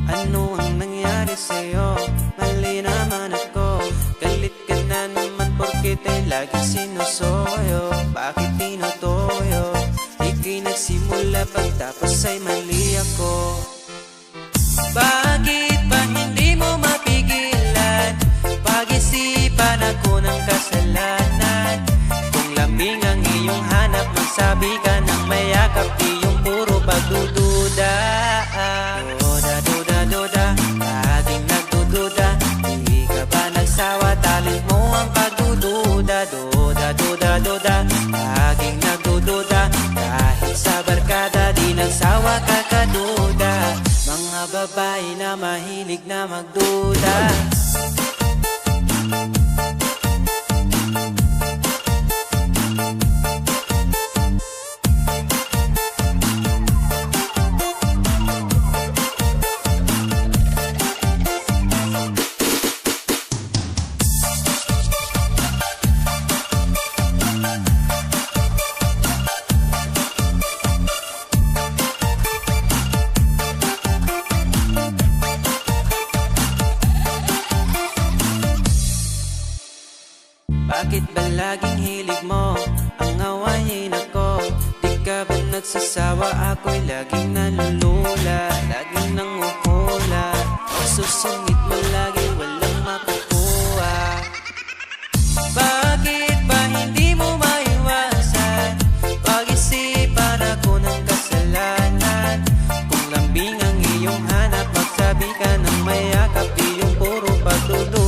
Ano ang nangyari sa'yo? Mali naman ako. Galit ka na naman porket ay lagi sinusoyo. Bakit tinutoyo? Ika'y nagsimula pagtapos ay mali ako. Bakit ba hindi mo mapigilan? Pag-isipan ako ng kasalanan. Kung lambing ang iyong hanap, magsabi ka ng mayakap, di yung puro pagdududa. Duda, laging nagdududa. Di ka ba nagsawa? Talent mo ang pagdududa. Duda, laging nagdududa. Kahit sa barkada, di nagsawa ka kaduda. Mga babae na mahilig na magduda. Bakit ba laging hilig mo ang awayin ako? Di ka ba nagsasawa? Ako'y laging nalulula, laging nanguhula. Susungit mo lagi, walang makukuha. Bakit ba hindi mo maiwasan? Pag-isipan ako ng kasalanan. Kung lambing ang iyong hanap, magsabi ka ng mayakap, di yung puro pagdududa.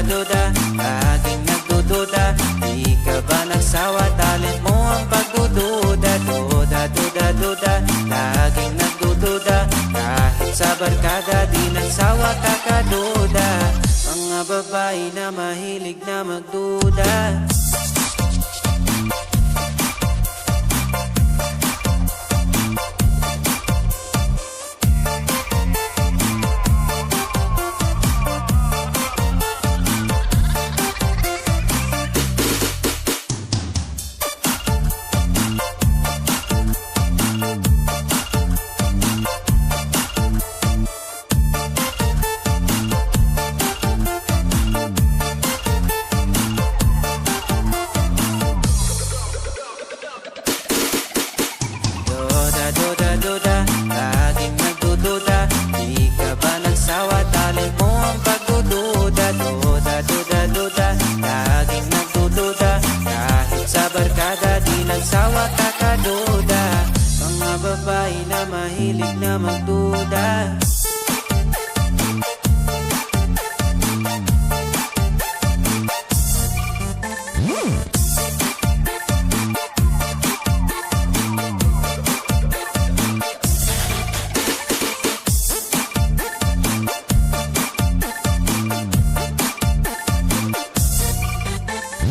Duda, laging nagdududa. Di ka ba nagsawa? Talent mo ang pagdududa. Duda, laging nagdududa. Kahit sa barkada, di nagsawa ka kaduda. Mga babae na mahilig na magduda. Duda, laging nagdududa. Di ka ba nagsawa? Talent mo ang pagdududa. Duda, laging nagdududa. Kahit sa barkada, di nagsawa ka kaduda. Mga babae na mahilig na magduda.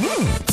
Hmm.